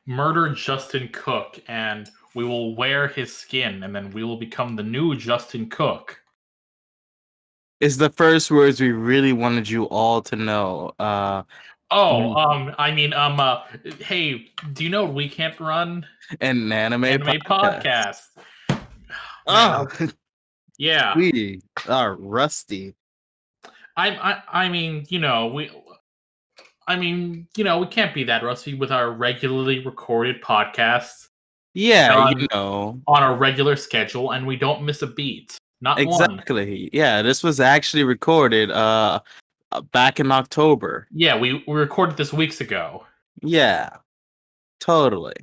murder Justin Cook, and we will wear his skin, and then we will become the new Justin Cook. It's the first words we really wanted you all to know. Hey, do you know We Can't Run? An anime podcast. Podcast. Man, Oh, yeah. we are rusty. We can't be that rusty with our regularly recorded podcasts Yeah, done on a regular schedule, and we don't miss a beat. Not one. exactly. Yeah, this was actually recorded back in October. Yeah, we recorded this weeks ago. Yeah, totally.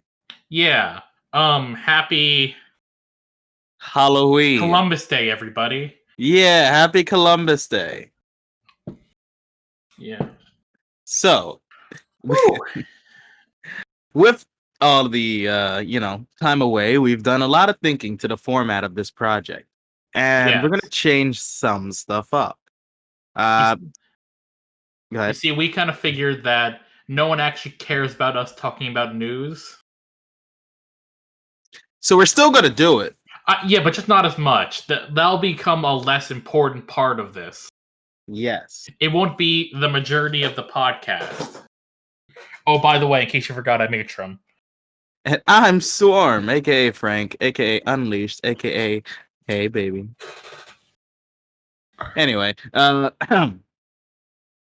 Yeah. Happy Halloween. Columbus Day, everybody. Yeah, happy Columbus Day. Yeah. So, with all the time away, we've done a lot of thinking to the format of this project. And we're Yes. gonna change some stuff up. Go ahead. You see, we kind of figured that no one actually cares about us talking about news. So we're still gonna do it. Yeah, but just not as much. That'll become a less important part of this. Yes. It won't be the majority of the podcast. Oh, by the way, in case you forgot, I matron. And I'm Swarm, aka Frank, aka Unleashed, aka Hey Baby. Anyway,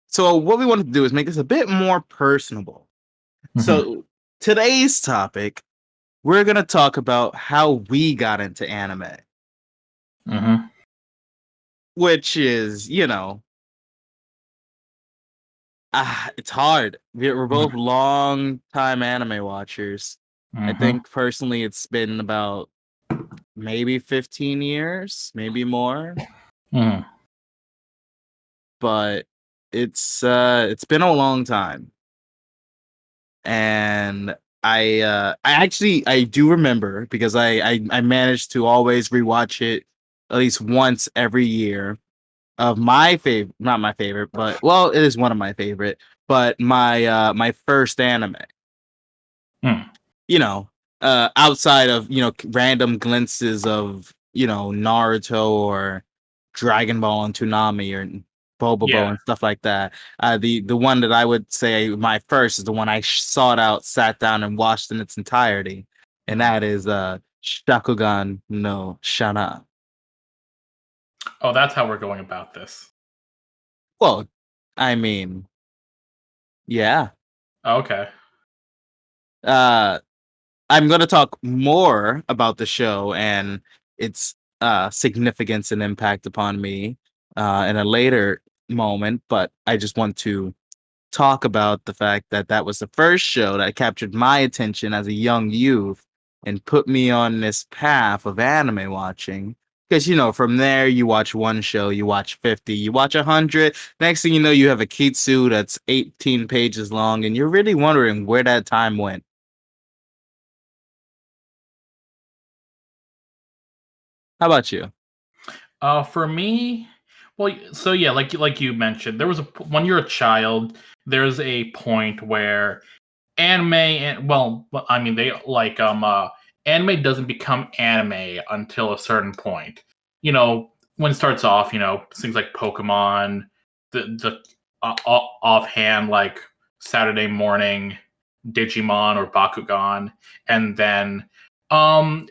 so what we want to do is make this a bit more personable. Mm-hmm. So today's topic, we're gonna talk about how we got into anime. Mm-hmm. Which is, it's hard. We're both long time anime watchers. I think personally it's been about maybe 15 years, maybe more. But it's been a long time. And I do remember because I managed to always rewatch it at least once every year. Of my favorite, not my favorite, but well, it is one of my favorite, but my first anime. Outside of random glimpses of Naruto or Dragon Ball and Toonami or Bobobo and stuff like that. The one that I would say my first is the one I sought out, sat down, and watched in its entirety, and that is Shakugan no Shana. Oh, that's how we're going about this. Well, I mean, yeah. Okay. I'm going to talk more about the show and its significance and impact upon me in a later moment, but I just want to talk about the fact that that was the first show that captured my attention as a young youth and put me on this path of anime watching. Because, from there, you watch one show, you watch 50, you watch 100. Next thing you know, you have a Kitsu that's 18 pages long, and you're really wondering where that time went. How about you? For me, well, so yeah, like you mentioned, there was when you're a child, there's a point where anime anime doesn't become anime until a certain point. When it starts off, things like Pokemon, the offhand like Saturday morning Digimon or Bakugan, and then it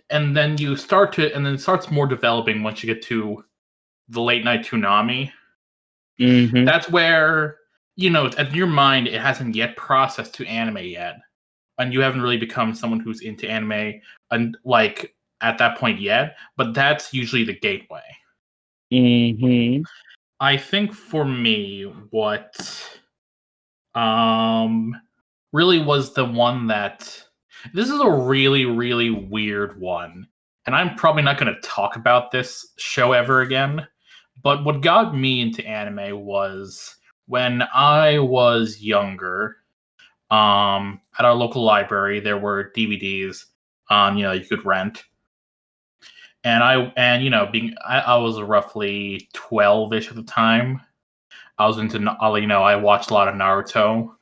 starts more developing once you get to the late night Toonami. That's where at your mind it hasn't yet processed to anime yet, and you haven't really become someone who's into anime and like at that point yet. But that's usually the gateway. I think for me, what really was the one that this is a really, really weird one. And I'm probably not going to talk about this show ever again. But what got me into anime was when I was younger, at our local library, there were DVDs, you could rent. And I was roughly 12-ish at the time. I was into, I watched a lot of Naruto.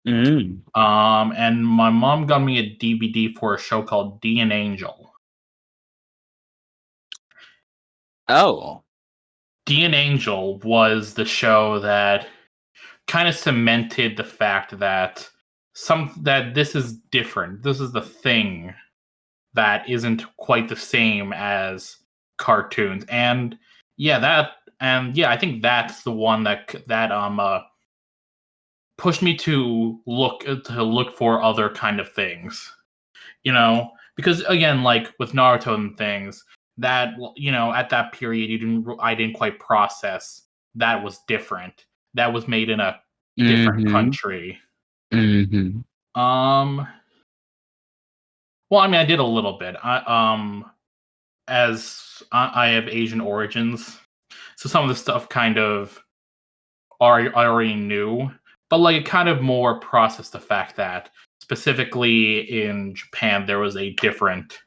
Mm. And my mom got me a DVD for a show called D and Angel. Oh. D and Angel was the show that kind of cemented the fact that this is different. This is the thing that isn't quite the same as cartoons. And I think that's the one that pushed me to look for other kind of things. Because again, like with Naruto and things, that at that period I didn't quite process that was different. That was made in a different Mm-hmm. country. Mm-hmm. Um, well, I mean, I did a little bit. I have Asian origins, so some of the stuff kind of I already knew, but like it kind of more processed the fact that specifically in Japan there was a different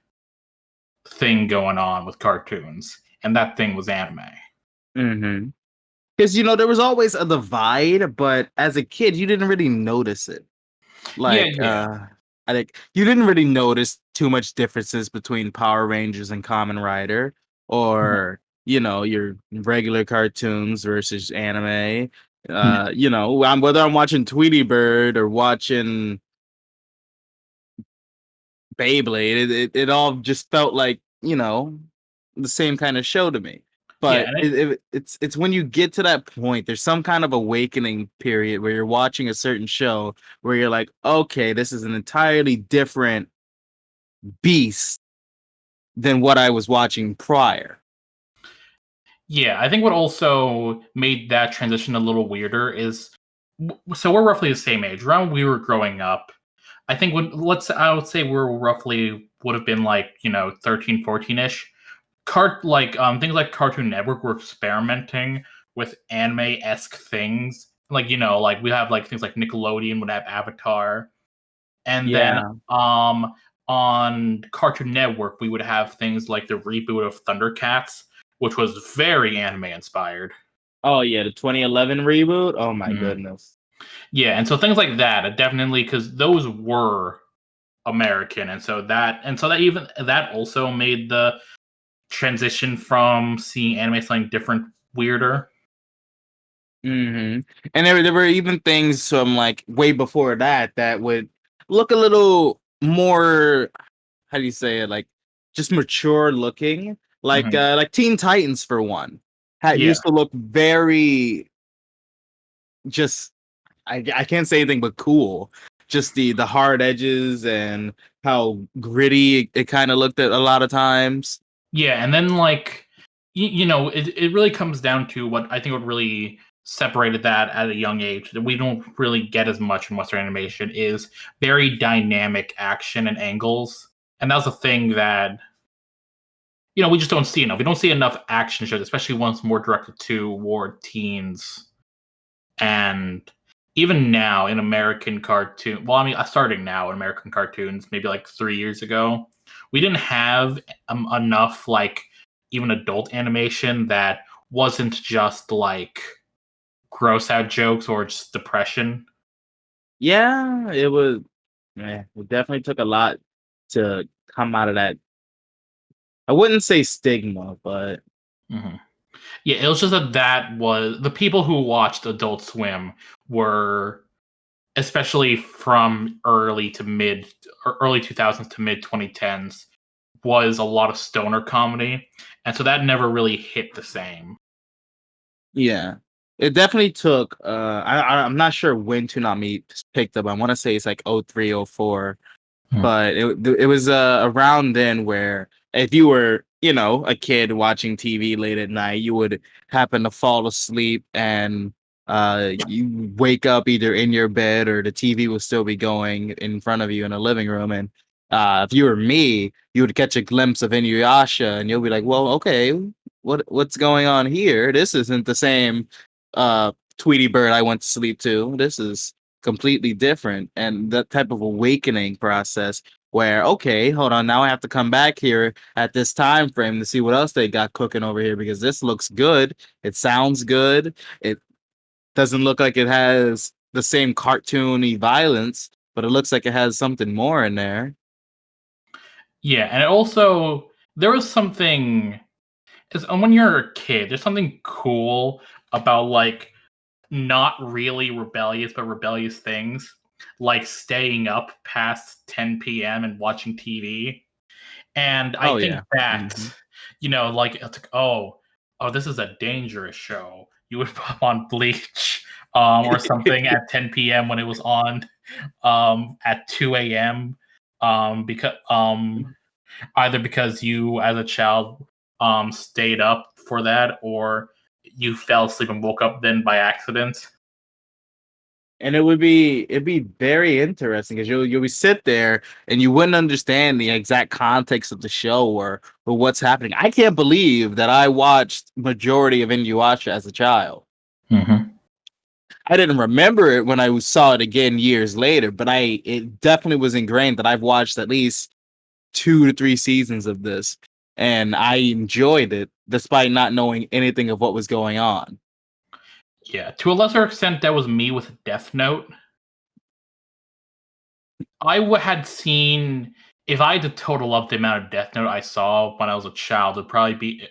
thing going on with cartoons, and that thing was anime. Mm-hmm. Because there was always a divide, but as a kid, you didn't really notice it. Yeah, Like, yeah. I think you didn't really notice too much differences between Power Rangers and Kamen Rider, Mhm. or your regular cartoons versus anime. Yeah. Whether I'm watching Tweety Bird or watching Beyblade, it all just felt like the same kind of show to me. Yeah, But it's when you get to that point, there's some kind of awakening period where you're watching a certain show where you're like, okay, this is an entirely different beast than what I was watching prior. yeah. I think what also made that transition a little weirder is so we're roughly the same age. Around when we were growing up, I think I would say we're roughly would have been like 13, 14ish. Things like Cartoon Network were experimenting with anime-esque things. Like like we have like things like Nickelodeon would have Avatar, and then Yeah. on Cartoon Network we would have things like the reboot of Thundercats, which was very anime inspired. Oh yeah, the 2011 reboot. Oh my Mhm. goodness. Yeah, and so things like that definitely, because those were American, and so that even that also made the transition from seeing anime something different weirder. Hmm. And there were even things from like way before that would look a little more, how do you say it, like just mature looking, Mhm. like Teen Titans for one had Yeah. used to look very just, I can't say anything but cool, just the hard edges and how gritty it kind of looked at a lot of times. Yeah, and then like it really comes down to what I think what really separated that at a young age that we don't really get as much in Western animation is very dynamic action and angles. And that's a thing that we just don't see enough. We don't see enough action shows, especially ones more directed toward teens. And even now in American cartoon, well, I mean, starting now in American cartoons, maybe like 3 years ago, we didn't have enough like even adult animation that wasn't just like gross out jokes or just depression. Yeah, it was. Yeah, it definitely took a lot to come out of that. I wouldn't say stigma, but Mhm. Yeah, it was just that was the people who watched Adult Swim were especially from early 2000s to mid 2010s was a lot of stoner comedy, and so that never really hit the same. yeah, it definitely took. I'm not sure when Toonami picked up. I want to say it's like 03, 04. Hmm. But it was around then where if you were a kid watching TV late at night, you would happen to fall asleep and you wake up either in your bed or the TV will still be going in front of you in the living room. And if you were me, you would catch a glimpse of Inuyasha and you'll be like, well, okay, what's going on here? This isn't the same Tweety Bird I went to sleep to. This is completely different. And that type of awakening process where, okay, hold on, now I have to come back here at this time frame to see what else they got cooking over here, because this looks good, it sounds good, it doesn't look like it has the same cartoony violence, but it looks like it has something more in there. Yeah, and it also there was something is when you're a kid, there's something cool about like not really rebellious but rebellious things, like staying up past 10 p.m. and watching TV. And I Oh think yeah. that, Mhm. like it's like, oh, this is a dangerous show. You would pop on Bleach, or something at 10 p.m. when it was on, at 2 a.m. Because either because you as a child stayed up for that, or you fell asleep and woke up then by accident. And it'd be very interesting because you'll be sit there and you wouldn't understand the exact context of the show or what's happening. I can't believe that I watched majority of Inuyasha as a child. Mm-hmm. I didn't remember it when I saw it again years later, but it definitely was ingrained that I've watched at least 2 to 3 seasons of this, and I enjoyed it despite not knowing anything of what was going on. Yeah, to a lesser extent, that was me with Death Note. Had seen, if I had to total up the amount of Death Note I saw when I was a child, it'd probably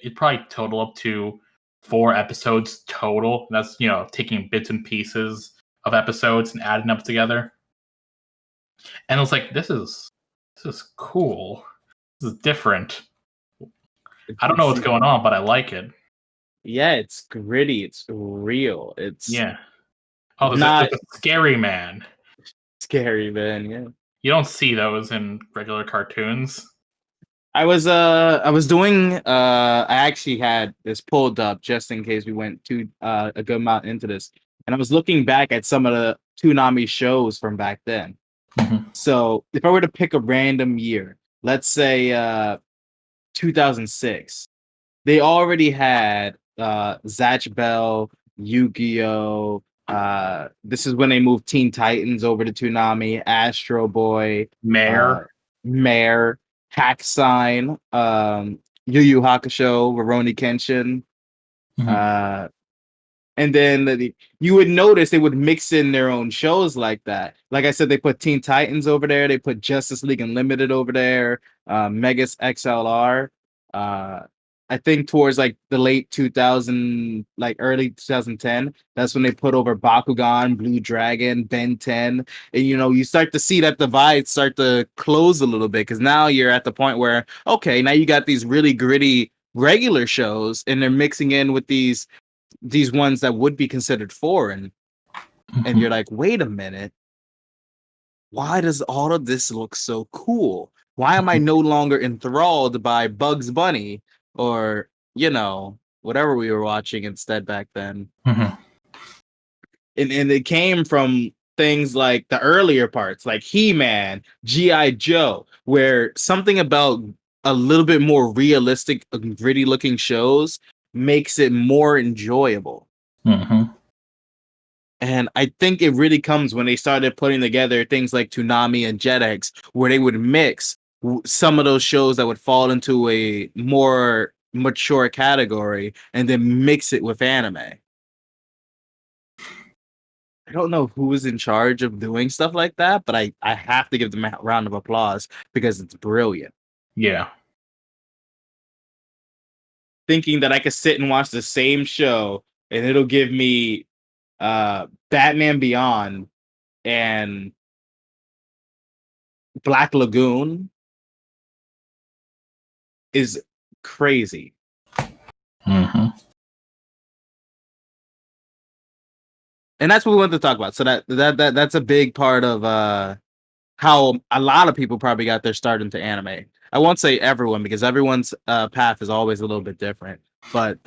total up to 4 episodes total. That's taking bits and pieces of episodes and adding them together. And I was like, this is cool. This is different. I don't know It's what's going on, but I like it. yeah, it's gritty, it's real, it's Yeah. Oh, not there's a scary man. scary, man. Yeah. You don't see those in regular cartoons. I was doing I actually had this pulled up just in case we went too a good amount into this. And I was looking back at some of the Toonami shows from back then. Mm-hmm. So if I were to pick a random year, let's say 2006, they already had Zatch Bell, Yu-Gi-Oh! This is when they moved Teen Titans over to Toonami, Astro Boy, uh, Mayor. Mare, Hack Sign, Yu Yu Hakusho, Rurouni Kenshin, Mm-hmm. uh, and then you would notice they would mix in their own shows like that. Like I said, they put Teen Titans over there. They put Justice League Unlimited over there. Megas XLR. Uh, I think towards like the late 2000, like early 2010, that's when they put over Bakugan, Blue Dragon, Ben 10. And you start to see that divide start to close a little bit because now you're at the point where, okay, now you got these really gritty regular shows and they're mixing in with these ones that would be considered foreign, and Mm-hmm. you're like, wait a minute, why does all of this look so cool? Why am I no longer enthralled by Bugs Bunny or whatever we were watching instead back then? Mm-hmm. And it came from things like the earlier parts, like He-Man, GI Joe, where something about a little bit more realistic, gritty looking shows makes it more enjoyable. Mm-hmm. And I think it really comes when they started putting together things like Toonami and Jetix, where they would mix some of those shows that would fall into a more mature category and then mix it with anime. I don't know who is in charge of doing stuff like that, but I have to give them a round of applause because it's brilliant. Yeah. Thinking that I could sit and watch the same show and it'll give me Batman Beyond and Black Lagoon is crazy. Mm-hmm. And that's what we wanted to talk about. So that's a big part of how a lot of people probably got their start into anime. I won't say everyone because everyone's path is always a little bit different. But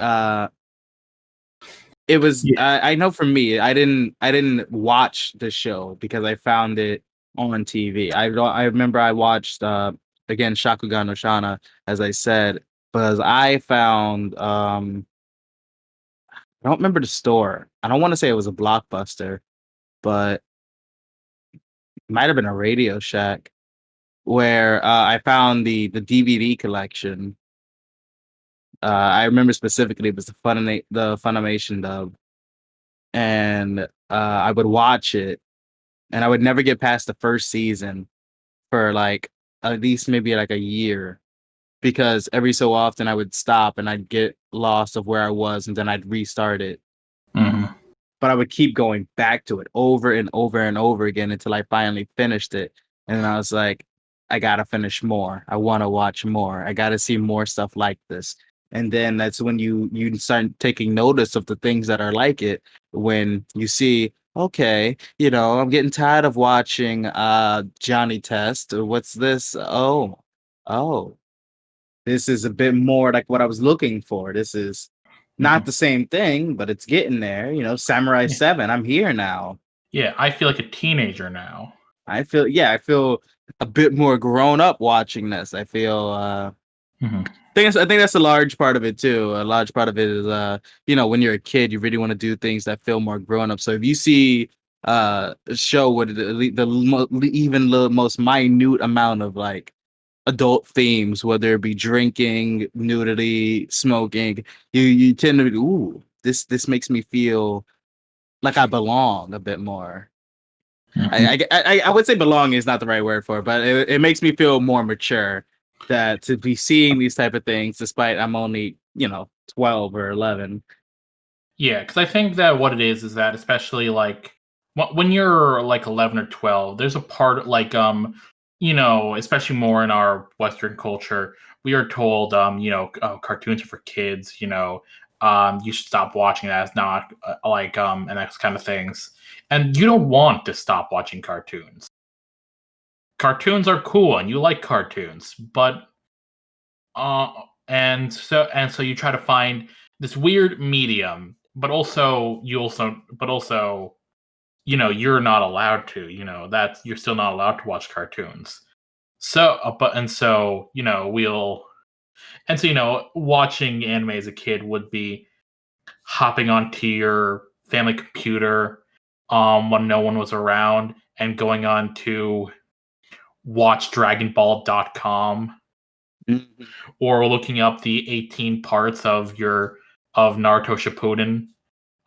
it was Yeah. I know for me, I didn't watch the show because I found it on TV. I remember I watched again Shakugan no Shana, as I said, because I found I don't remember the store. I don't want to say it was a Blockbuster, but it might have been a Radio Shack where I found the DVD collection. I remember specifically it was the Funimation dub, and I would watch it, and I would never get past the first season for like at least maybe like a year, because every so often I would stop and I'd get lost of where I was, and then I'd restart it. Hmm. But I would keep going back to it over and over and over again until I finally finished it. And then I was like, I gotta finish more. I want to watch more. I gotta see more stuff like this. And then that's when you start taking notice of the things that are like it. When you see, okay, I'm getting tired of watching Johnny Test. What's this? Oh, this is a bit more like what I was looking for. This is not Hmm. the same thing, but it's getting there. Samurai Yeah. 7, I'm here now. Yeah, I feel like a teenager now. I feel a bit more grown up watching this. I feel Hmm. I think that's a large part of it too. A large part of it is when you're a kid, you really want to do things that feel more grown up. So if you see a show with even the most minute amount of like adult themes, whether it be drinking, nudity, smoking, you tend to be, ooh, this makes me feel like I belong a bit more. Hmm. I would say belong is not the right word for it, but it makes me feel more mature that to be seeing these type of things, despite I'm only 12 or 11. Yeah, because I think that what it is that especially like when you're like 11 or 12, there's a part like especially more in our Western culture, we are told oh, cartoons are for kids. You should stop watching that. It's not and that kind of things. And you don't want to stop watching cartoons. Cartoons are cool, and you like cartoons, but uh, and so you try to find this weird medium, but also you're not allowed to. That you're still not allowed to watch cartoons. So, but and so we'll and so watching anime as a kid would be hopping onto your family computer when no one was around and going on to watchdragonball.com Mhm. or looking up the 18 parts of Naruto Shippuden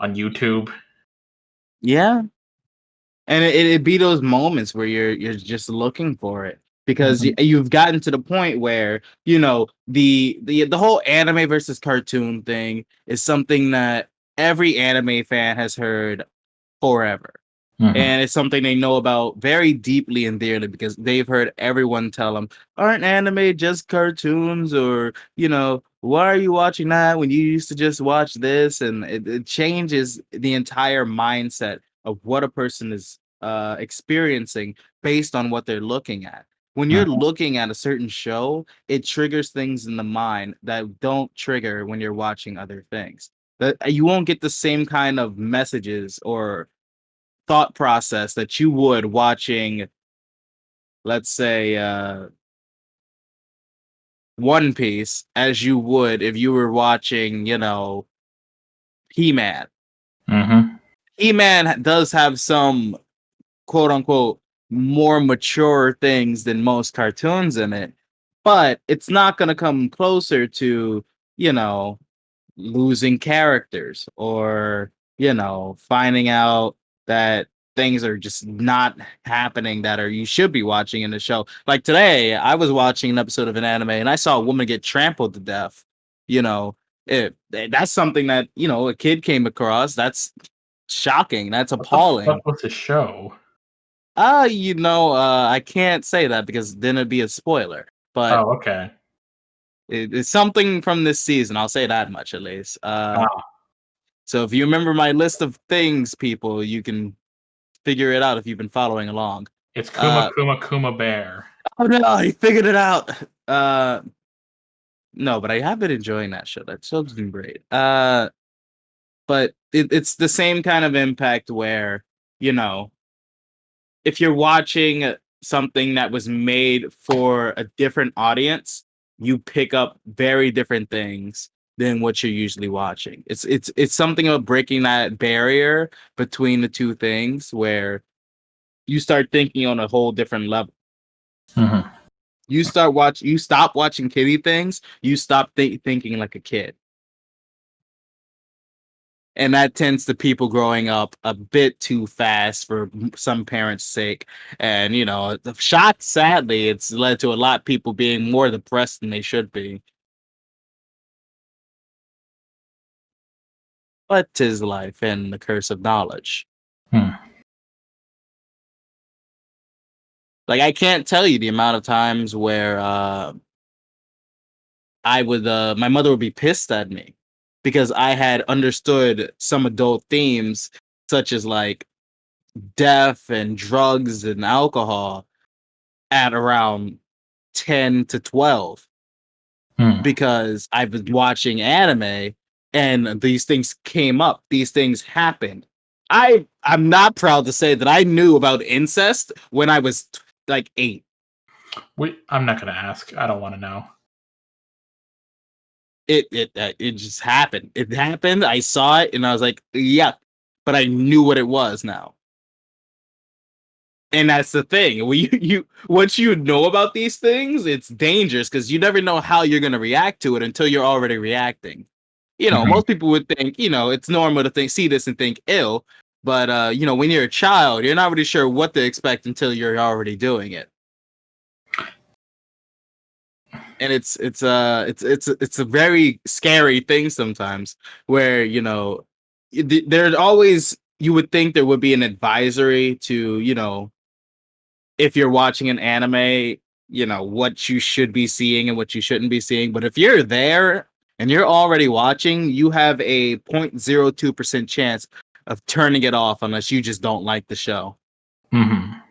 on YouTube. Yeah, and it'd be those moments where you're just looking for it, because Mhm. you've gotten to the point where the whole anime versus cartoon thing is something that every anime fan has heard forever. Mhm. And it's something they know about very deeply and dearly, because they've heard everyone tell them, aren't anime just cartoons? Or, why are you watching that when you used to just watch this? And it changes the entire mindset of what a person is experiencing based on what they're looking at. When you're Mhm. looking at a certain show, it triggers things in the mind that don't trigger when you're watching other things. That you won't get the same kind of messages or thought process that you would watching, let's say, One Piece, as you would if you were watching, He-Man. Mhm. He-Man does have some quote unquote more mature things than most cartoons in it, but it's not going to come closer to, you know, losing characters, or finding out that things are just not happening that are you should be watching in the show. Like today I was watching an episode of an anime and I saw a woman get trampled to death. you know that's something that a kid came across. That's shocking. That's What the fuck appalling. was the show? I can't say that because then it'd be a spoiler, but Oh, okay. it's something from this season. I'll say that much at least. Ah, So if you remember my list of things, people, you can figure it out if you've been following along. it's Kuma Uh Kuma Kuma Bear. oh no, he figured it out. Uh no, but I have been enjoying that show. That show's been great. But it's the same kind of impact where, you know, if you're watching something that was made for a different audience, you pick up very different things than what you're usually watching. It's something about breaking that barrier between the two things where you start thinking on a whole different level. Mhm. You stop watching kiddie things, you stop thinking like a kid. and that tends to people growing up a bit too fast for some parents' sake. And the shock, sadly, it's led to a lot of people being more depressed than they should be. But 'tis life and the curse of knowledge. Hmm. Like, I can't tell you the amount of times where I would my mother would be pissed at me because I had understood some adult themes such as like death and drugs and alcohol at around 10 to 12 Hmm. because I've been watching anime and these things came up, these things happened. I'm not proud to say that I knew about incest when I was like 8. I'm not gonna ask. I don't want to know. It just happened. It happened. I saw it and I was like, yeah, but I knew what it was now. And that's the thing. When you once you know about these things, it's dangerous because you never know how you're gonna react to it until you're already reacting. Mhm. Most people would think, it's normal to see this and think ill, but when you're a child, you're not really sure what to expect until you're already doing it. And it's a very scary thing sometimes where there's always, you would think there would be an advisory to if you're watching an anime, what you should be seeing and what you shouldn't be seeing. But if you're there and you're already watching, you have a 0.02% chance of turning it off unless you just don't like the show. Mhm.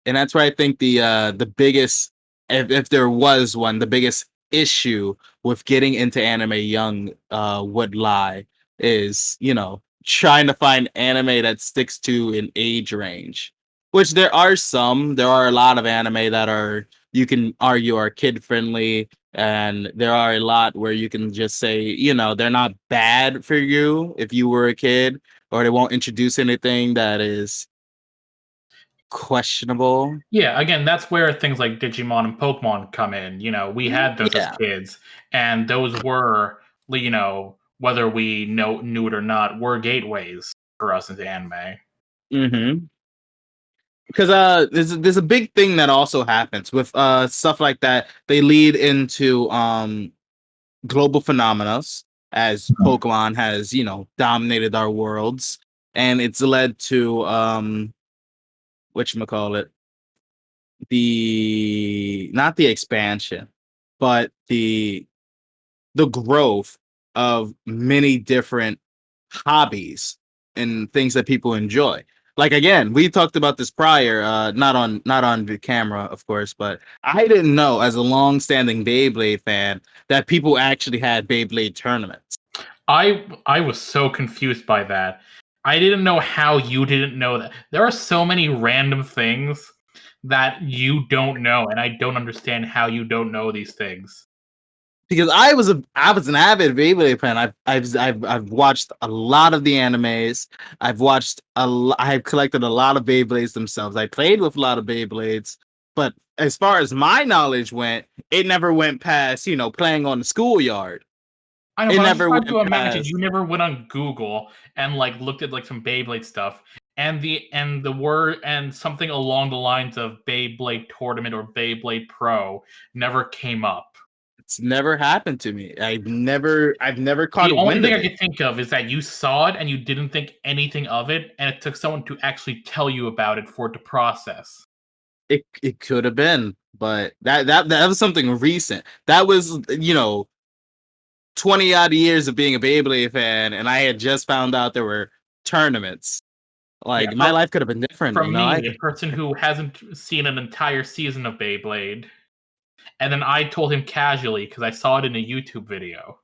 And that's where I think the biggest, if there was one, the biggest issue with getting into anime young would lie is trying to find anime that sticks to an age range, which there are a lot of anime that are, you can argue, are kid friendly, and there are a lot where you can just say they're not bad for you if you were a kid, or they won't introduce anything that is questionable. Yeah, again, that's where things like Digimon and Pokemon come in. We had those as Yeah. kids, and those were, whether we knew it or not, were gateways for us into anime. Mm-hmm. Because there's a big thing that also happens with stuff like that. They lead into global phenomena as Pokemon has dominated our worlds, and it's led to whatchamacallit, the not the expansion, but the growth of many different hobbies and things that people enjoy. Like, again, we talked about this prior, not on the camera, of course, but I didn't know, as a long-standing Beyblade fan, that people actually had Beyblade tournaments. I was so confused by that. I didn't know how you didn't know that. There are so many random things that you don't know, and I don't understand how you don't know these things. Because I was an avid Beyblade fan. I've watched a lot of the animes. I've collected a lot of Beyblades themselves. I played with a lot of Beyblades, but as far as my knowledge went, it never went past playing on the schoolyard. I know, It but I'm just never trying went to imagine past. you never went on Google and looked at some Beyblade stuff, and the word and something along the lines of Beyblade tournament or Beyblade Pro never came up. It's never happened to me. I've never caught The a only wind thing of I it. could think of is that you saw it and you didn't think anything of it, and it took someone to actually tell you about it for it to process. It could have been, but that was something recent. That was 20 odd years of being a Beyblade fan, and I had just found out there were tournaments. Yeah, Like, my life could have been different, from I me, a could, person who hasn't seen an entire season of Beyblade, and then I told him casually because I saw it in a YouTube video.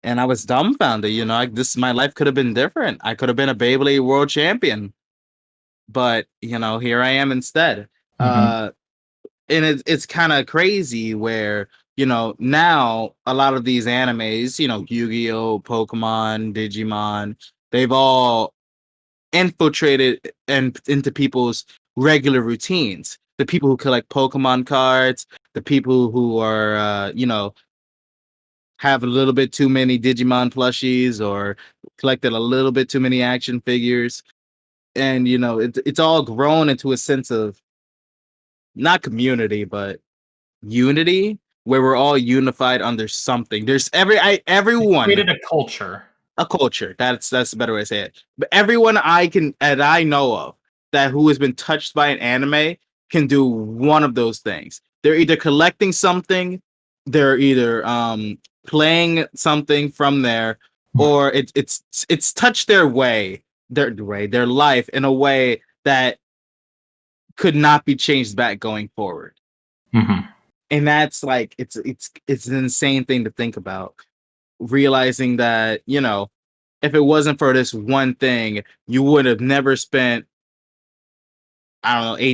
and I was dumbfounded. My life could have been different. I could have been a Beyblade world champion, but here I am instead. Mhm. Uh, and it's kind of crazy where now a lot of these animes, Yu-Gi-Oh, Pokemon, Digimon, they've all infiltrated and into people's regular routines. The people who collect Pokemon cards, the people who are have a little bit too many Digimon plushies or collected a little bit too many action figures. And it's all grown into a sense of not community, but unity where we're all unified under something. There's It everyone created a culture. a culture. That's a better way to say it. But everyone I know of that who has been touched by an anime can do one of those things. They're either collecting something, they're either playing something from there, or it's touched their life in a way that could not be changed back going forward. Mm-hmm. And that's like it's an insane thing to think about. Realizing that, if it wasn't for this one thing, you would have never spent, I don't know,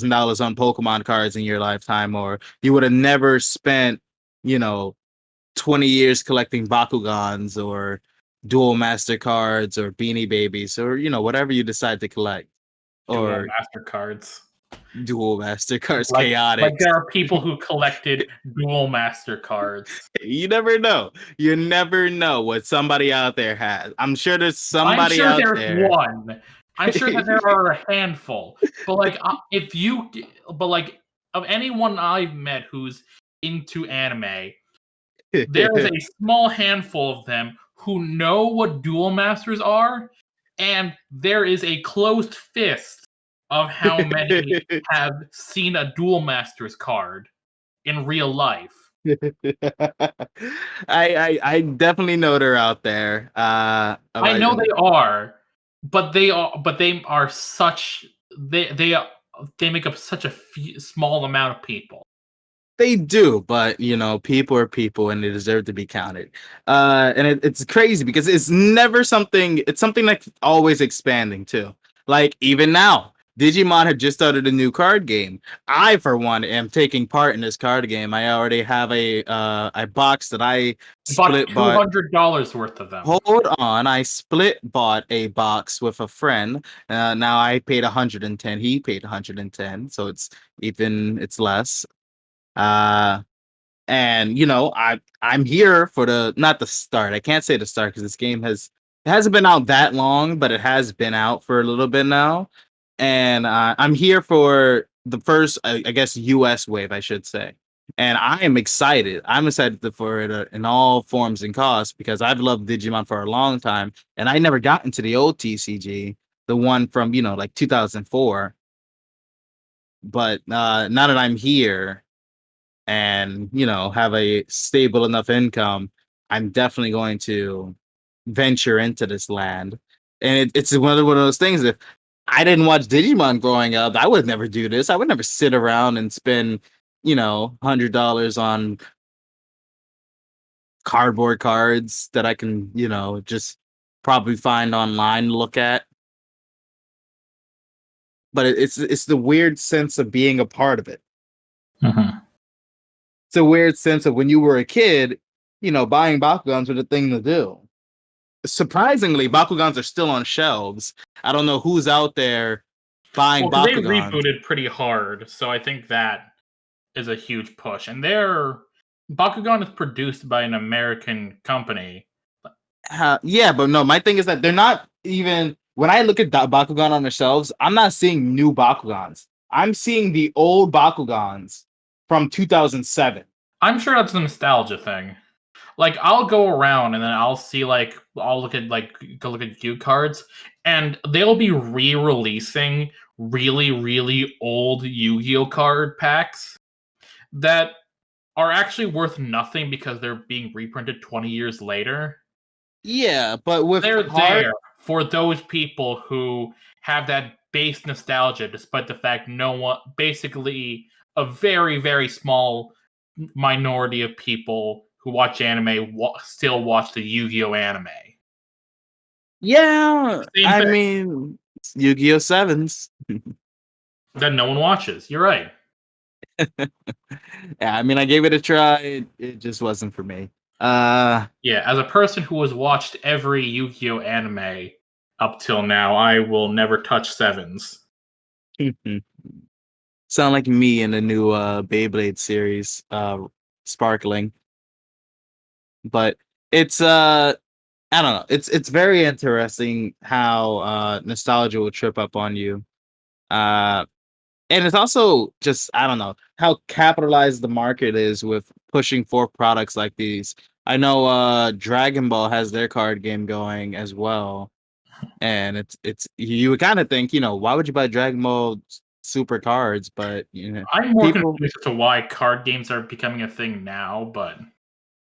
$8,000 on Pokemon cards in your lifetime, or you would have never spent, you know, 20 years collecting Bakugans or Dual Master cards or Beanie Babies or, whatever you decide to collect. Dual Or Master cards. Dual Master cards, Like chaotic. there are people who collected Dual Master cards. You never know. You never know what somebody out there has. I'm sure there's I'm somebody sure out there's there. one. I'm sure that there are a handful. But like if you but like of anyone I've met who's into anime, there is a small handful of them who know what dual masters are, and there is a closed fist of how many have seen a dual masters card in real life. I definitely know they're out there. I know they are, but they are such they make up such a small amount of people. They do, but people are people and they deserve to be counted. And it's crazy because it's never something. It's something that's always expanding too. Like even now, Digimon had just started a new card game. I, for one, am taking part in this card game. I already have a box that I I bought split bought. $200 worth of them. Hold on, I split bought a box with a friend. Now I paid 110. He paid 110, so it's less. Uh, and I'm here for the not the start. I can't say the start because this game it hasn't been out that long, but it has been out for a little bit now. And I'm here for the first, I guess, US wave, I should say. And I am excited. I'm excited for it in all forms and costs because I've loved Digimon for a long time, and I never got into the old TCG, the one from like 2004. But now that I'm here and have a stable enough income, I'm definitely going to venture into this land. And it's one of those things. If I didn't watch Digimon growing up, I would never do this. I would never sit around and spend $100 on cardboard cards that I can just probably find online to look at. But it's the weird sense of being a part of it. Mm-hmm. It's a weird sense of when you were a kid, buying Bakugans was the thing to do. Surprisingly, Bakugans are still on shelves. I don't know who's out there buying Well, because they Bakugans. rebooted pretty hard, so I think that is a huge push. And their Bakugan is produced by an American company. Yeah, but no, my thing is that they're not even. When I look at Bakugan on the shelves, I'm not seeing new Bakugans. I'm seeing the old Bakugans from 2007. I'm sure that's a nostalgia thing. Like I'll go around and then I'll see I'll look at go look at Yu cards, and they'll be re-releasing really really old Yu-Gi-Oh card packs that are actually worth nothing because they're being reprinted 20 years later. Yeah, but with They're card, there for those people who have that base nostalgia, despite the fact no one, basically a very, very small minority of people who watch anime still watch the Yu-Gi-Oh anime. yeah, Same I thing mean, Yu-Gi-Oh sevens. that no one watches. You're right. Yeah, I mean, I gave it a try. It just wasn't for me. Uh, Yeah, as a person who has watched every Yu-Gi-Oh anime up till now, I will never touch sevens. sound like me in the new Beyblade series, Sparkling. But it's I don't know. It's very interesting how nostalgia will trip up on you. Uh and it's also just I don't know how capitalized the market is with pushing for products like these. I know Dragon Ball has their card game going as well. And it's you would kind of think, why would you buy Dragon Ball Super cards? But I'm more people confused as to why card games are becoming a thing now, but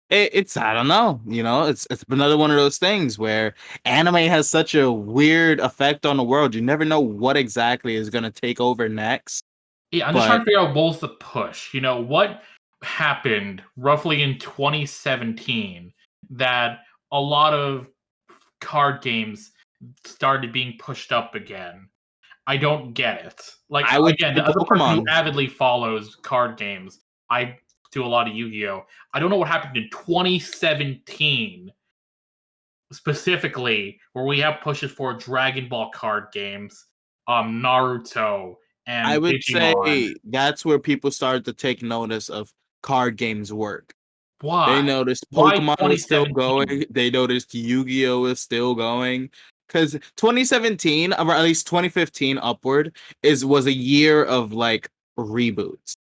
it's I don't know, it's another one of those things where anime has such a weird effect on the world. You never know what exactly is going to take over next. yeah, I'm just trying But to figure out what was the push. What happened roughly in 2017 that a lot of card games started being pushed up again. I don't get it. Like I would again, say as a person who Pokemon. avidly follows card games, I do a lot of Yu-Gi-Oh. I don't know what happened in 2017 specifically where we have pushes for Dragon Ball card games, Naruto, I and would Digimon. say that's where people started to take notice of card games work. They Why? noticed Why Pokemon was still 2017? going. They noticed Yu-Gi-Oh was still going. Because 2017, or at least 2015 upward, was a year of like reboots.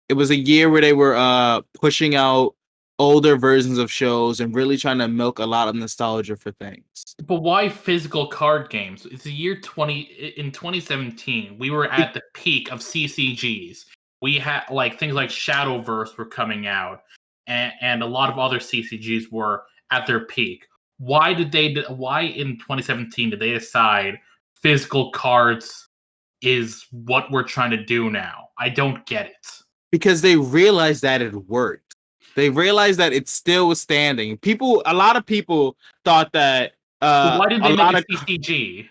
It was a year where they were pushing out older versions of shows and really trying to milk a lot of nostalgia for things. But why physical card games? It's the year 2017. We were at the peak of CCGs. We had like things like Shadowverse were coming out, and a lot of other CCGs were at their peak. Why in 2017 did they decide physical cards is what we're trying to do now? I don't get it. Because they realized that it worked. They realized that it still was standing. A lot of people thought that But why didn't a they make lot a of CCG?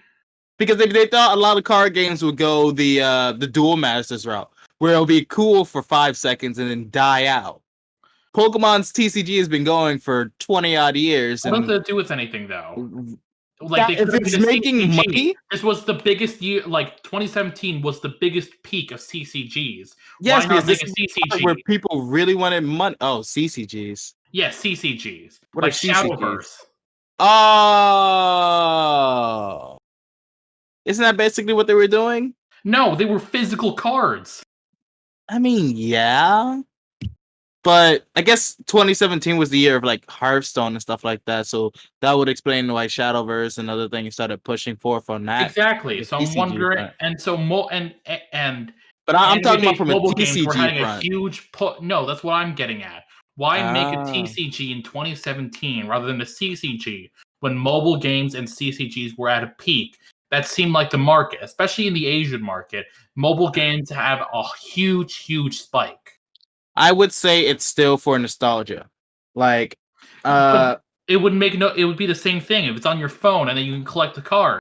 because they thought a lot of card games would go the dual masters route, where it'll be cool for 5 seconds and then die out. Pokemon's TCG has been going for 20 odd years, What does and that do with anything though? Like they that could if have made it's a making CCG. money, This was the biggest year. Like 2017 was the biggest peak of CCGs. Why yes, not because make this a is the part where CCG? people really wanted money. Oh, CCGs. Yeah, CCGs What are like CCGs? Shadowverse. Oh, isn't that basically what they were doing? No, they were physical cards. I mean, yeah, but I guess 2017 was the year of like Hearthstone and stuff like that. So that would explain why Shadowverse and other things started pushing forth on that Exactly. the So I'm TCG wondering, front. and and But I'm talking about anime-based from a mobile games were TCG having a front. huge put. No, that's what I'm getting at. Why make a Ah, TCG in 2017 rather than a CCG when mobile games and CCGs were at a peak? That seemed like the market, especially in the Asian market. Mobile games have a huge, huge spike. I would say it's still for nostalgia. Like, But uh, it would make no. It would be the same thing if it's on your phone and then you can collect the card.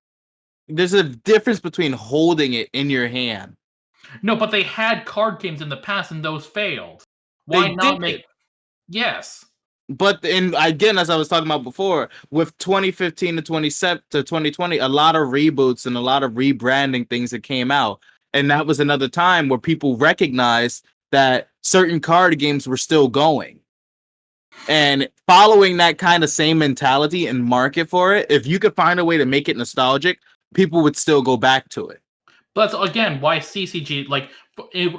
there's a difference between holding it in your hand. No, but they had card games in the past and those failed. They Why not make? did. Yes. But in again, as I was talking about before, with 2015 to 2020, a lot of reboots and a lot of rebranding things that came out, and that was another time where people recognized that certain card games were still going. And following that kind of same mentality and market for it, if you could find a way to make it nostalgic, people would still go back to it. But that's again why CCG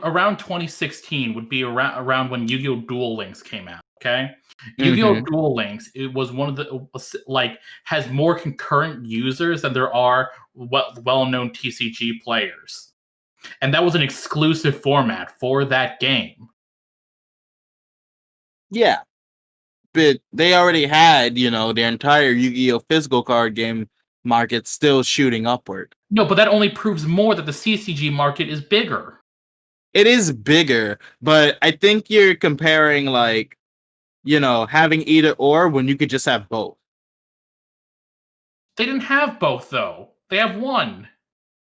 around 2016 would be around when Yu-Gi-Oh! Duel Links came out. Okay, Yu-Gi-Oh! Mm-hmm. Duel Links it was one of the like has more concurrent users than there are well-known TCG players, and that was an exclusive format for that game. Yeah, but they already had, their entire Yu-Gi-Oh! Physical card game market still shooting upward. No, but that only proves more that the CCG market is bigger. It is bigger, but I think you're comparing like, having either or when you could just have both. They didn't have both though. They have one.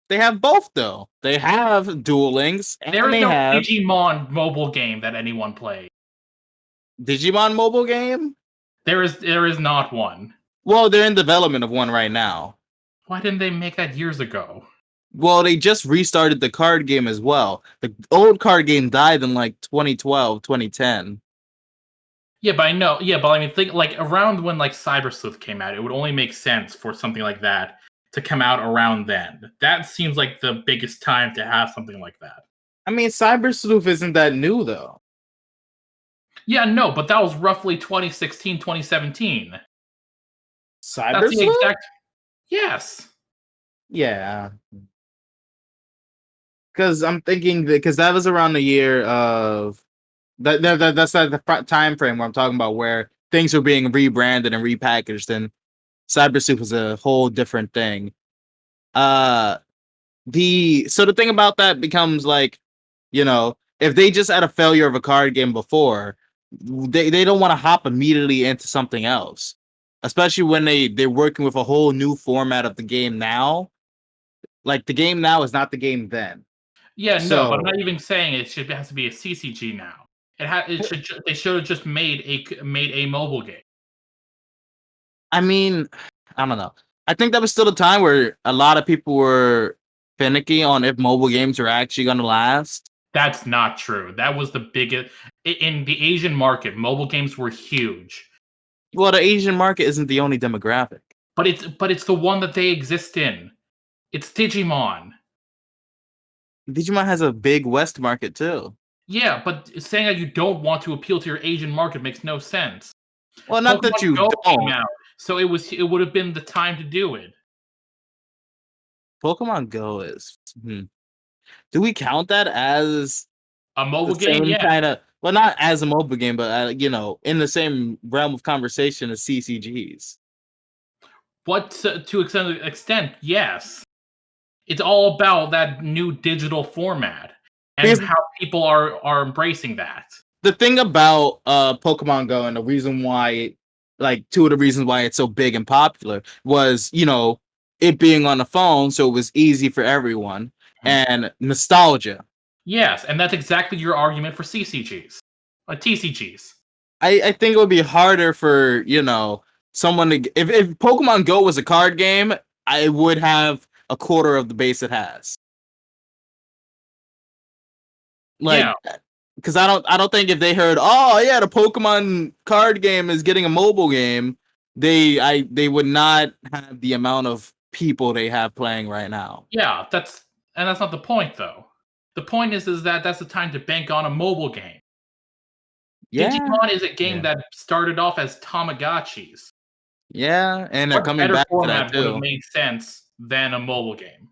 They have both though. They have Duel Links There and is they no have Digimon mobile game that anyone plays. Digimon mobile game. There is not one. Well, they're in development of one right now. Why didn't they make that years ago? Well, they just restarted the card game as well. The old card game died in like 2012, 2010. Yeah, but I know. Yeah, but I mean, think like around when like Cyber Sleuth came out, it would only make sense for something like that to come out around then. That seems like the biggest time to have something like that. I mean, Cyber Sleuth isn't that new though. Yeah, no, but that was roughly 2016, 2017. That's Cyber the Sleuth? exact. Yes. Yeah, because I'm thinking because that was around the year of that's like the time frame where I'm talking about where things were being rebranded and repackaged, and Cyber Sleuth was a whole different thing. Uh, the thing about that becomes like, if they just had a failure of a card game before, they don't want to hop immediately into something else, especially when they're working with a whole new format of the game now. Like the game now is not the game then. Yeah, no, but I'm not So even saying it has to be a CCG now. They should have just made a mobile game. I mean, I don't know. I think that was still a time where a lot of people were finicky on if mobile games were actually going to last. That's not true. That was the biggest in the Asian market. Mobile games were huge, Well, the Asian market isn't the only demographic. but it's the one that they exist in. It's Digimon. Digimon has a big West market too. Yeah, but saying that you don't want to appeal to your Asian market makes no sense. Well, not that Pokemon you Go came don't. out, so it would have been the time to do it. Pokemon Go is. Do we count that as A the mobile game, same yeah. kind of? Well, not as a mobile game, but in the same realm of conversation as CCGs. But to an extent, yes. It's all about that new digital format and Because how people are embracing that. the thing about Pokemon Go and the reason why like two of the reasons why it's so big and popular was, it being on the phone, so it was easy for everyone, Mhm. and nostalgia. Yes, and that's exactly your argument for CCGs, TCGs. I think it would be harder for, someone to if Pokemon Go was a card game, I would have a quarter of the base it has. Like Yeah, because I don't think if they heard, oh yeah, the Pokemon card game is getting a mobile game, they would not have the amount of people they have playing right now. yeah, that's not the point though. The point is that that's the time to bank on a mobile game. Yeah, Digimon is a game yeah, that started off as Tamagotchis. yeah, and they're What coming better back to that format would have too. made sense than a mobile game?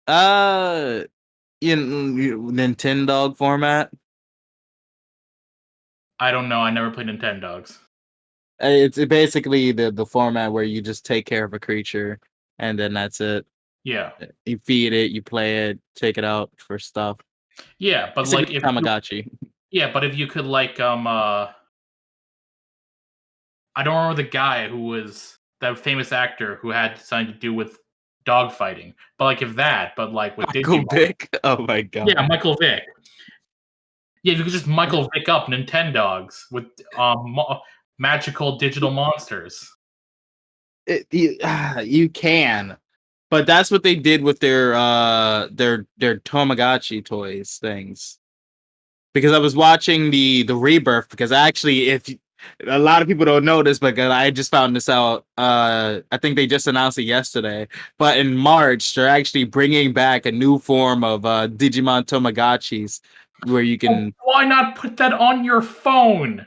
Uh, Nintendo format. I don't know. I never played Nintendogs. It's basically the format where you just take care of a creature, and then that's it. Yeah, You feed it, you play it, take it out for stuff. yeah, but Basically, like if you Tamagotchi. yeah, but if you could like I don't remember the guy who was that famous actor who had something to do with dog fighting. But like if that, but like with Michael Digimon. Vick. Oh my Yeah, god. Michael Vick. Yeah, if you could just Michael Vick up Nintendogs with magical digital monsters. You can, but that's what they did with their Tamagotchi toys things. Because I was watching the rebirth. Because actually, a lot of people don't know this, but I just found this out. I think they just announced it yesterday. But in March, they're actually bringing back a new form of Digimon Tamagotchis, where you Oh, can, why not put that on your phone?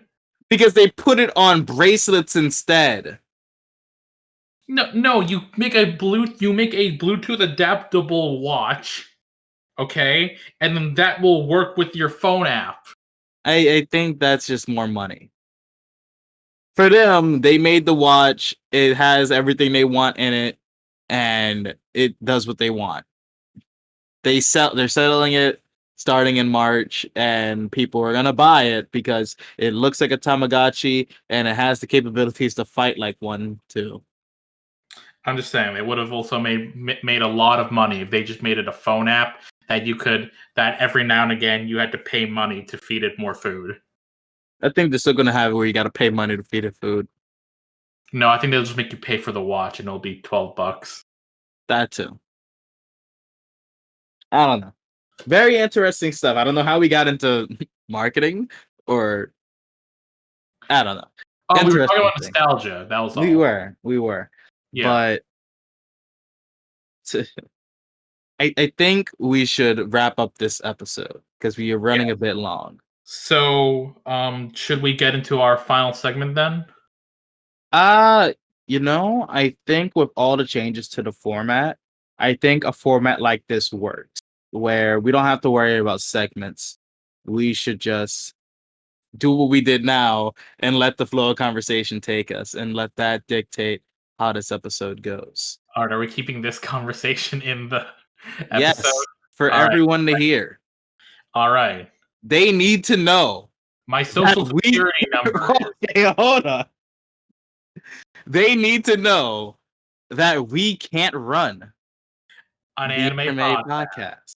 because they put it on bracelets instead. No, no, you make a Bluetooth adaptable watch, okay, and then that will work with your phone app. I think that's just more money. For them, they made the watch. It has everything they want in it, and it does what they want. They're selling it starting in March, and people are gonna buy it because it looks like a Tamagotchi and it has the capabilities to fight like one too. I'm just saying they would have also made a lot of money if they just made it a phone app that every now and again you had to pay money to feed it more food. I think they're still gonna have it where you gotta pay money to feed it food. No, I think they'll just make you pay for the watch and it'll be $12. That too. I don't know. Very interesting stuff. I don't know how we got into marketing, or I don't know. Oh, we were talking Interesting about thing. nostalgia. That was all. We were, Yeah. but I think we should wrap up this episode because we are running a bit long. So, should we get into our final segment then? I think with all the changes to the format, I think a format like this works, where we don't have to worry about segments. We should just do what we did now and let the flow of conversation take us and let that dictate how this episode goes. All right, are we keeping this conversation in the episode? Yes, for All right. everyone to hear. All right. They need to know. My social that we- security number is Okay, hold on. They need to know that we can't run an the anime anime podcast. podcast.